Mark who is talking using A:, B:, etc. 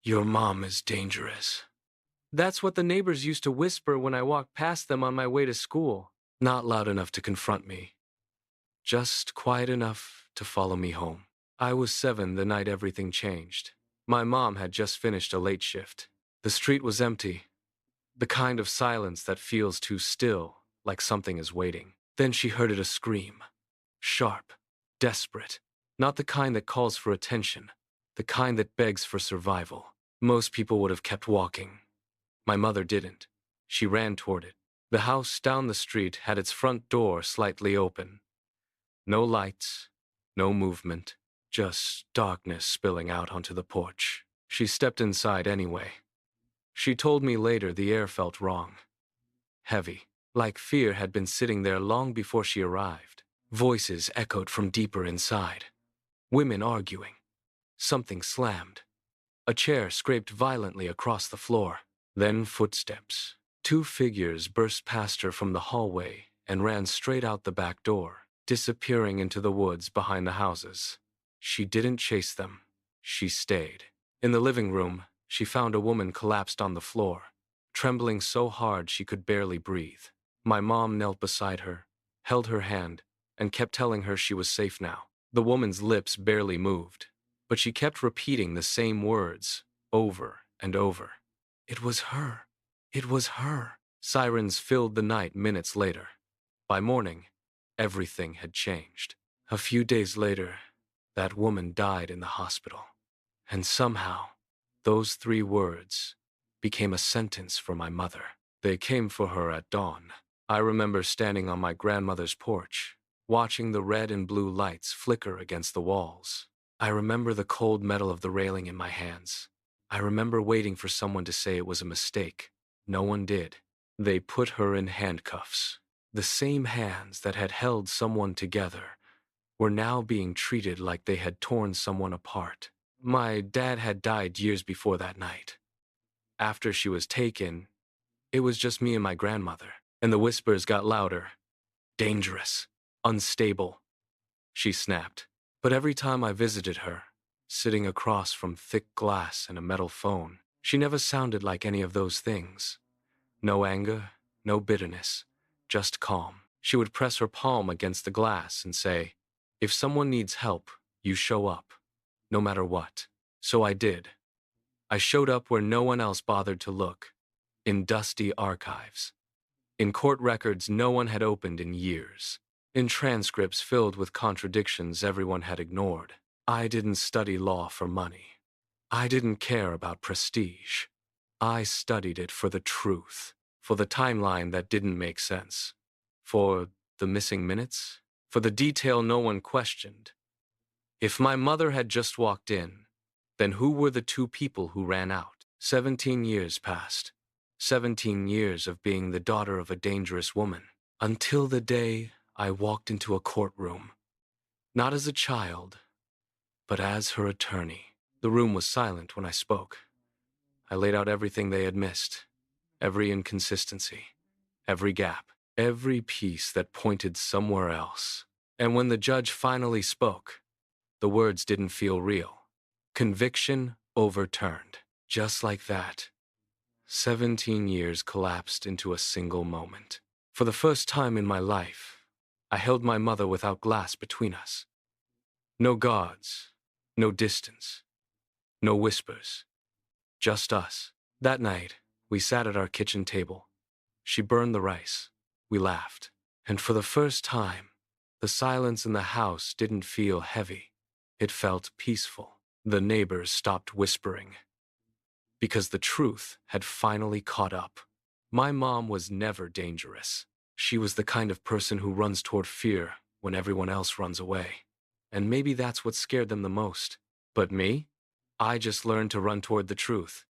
A: "Your mom is dangerous." That's what the neighbors used to whisper when I walked past them on my way to school. Not loud enough to confront me, just quiet enough to follow me home. I was 7 the night everything changed. My mom had just finished a late shift. The street was empty, the kind of silence that feels too still, like something is waiting. Then she heard a scream. Sharp, desperate. Not the kind that calls for attention, the kind that begs for survival. Most people would have kept walking. My mother didn't. She ran toward it. The house down the street had its front door slightly open. No lights, no movement, just darkness spilling out onto the porch. She stepped inside anyway. She told me later the air felt wrong. Heavy, like fear had been sitting there long before she arrived. Voices echoed from deeper inside. Women arguing. Something slammed. A chair scraped violently across the floor. Then footsteps. 2 figures burst past her from the hallway and ran straight out the back door, disappearing into the woods behind the houses. She didn't chase them. She stayed. In the living room, she found a woman collapsed on the floor, trembling so hard she could barely breathe. My mom knelt beside her, held her hand, and kept telling her she was safe now. The woman's lips barely moved, but she kept repeating the same words over and over. It was her. It was her. Sirens filled the night minutes later. By morning, everything had changed. A few days later, that woman died in the hospital. And somehow, those 3 words became a sentence for my mother. They came for her at dawn. I remember standing on my grandmother's porch, watching the red and blue lights flicker against the walls. I remember the cold metal of the railing in my hands. I remember waiting for someone to say it was a mistake. No one did. They put her in handcuffs. The same hands that had held someone together were now being treated like they had torn someone apart. My dad had died years before that night. After she was taken, it was just me and my grandmother, and the whispers got louder. Dangerous. Unstable. She snapped. But every time I visited her, sitting across from thick glass and a metal phone, she never sounded like any of those things. No anger, no bitterness, just calm. She would press her palm against the glass and say, "If someone needs help, you show up, no matter what." So I did. I showed up where no one else bothered to look, in dusty archives, in court records no one had opened in years, in transcripts filled with contradictions everyone had ignored. I didn't study law for money. I didn't care about prestige. I studied it for the truth, for the timeline that didn't make sense, for the missing minutes, for the detail no one questioned. If my mother had just walked in, then who were the 2 people who ran out? 17 years passed. 17 years of being the daughter of a dangerous woman. Until the day I walked into a courtroom. Not as a child, but as her attorney. The room was silent when I spoke. I laid out everything they had missed. Every inconsistency. Every gap. Every piece that pointed somewhere else. And when the judge finally spoke, the words didn't feel real. Conviction overturned. Just like that. 17 years collapsed into a single moment. For the first time in my life, I held my mother without glass between us. No guards, no distance, no whispers, just us. That night, we sat at our kitchen table. She burned the rice. We laughed. And for the first time, the silence in the house didn't feel heavy. It felt peaceful. The neighbors stopped whispering, because the truth had finally caught up. My mom was never dangerous. She was the kind of person who runs toward fear when everyone else runs away. And maybe that's what scared them the most. But me? I just learned to run toward the truth.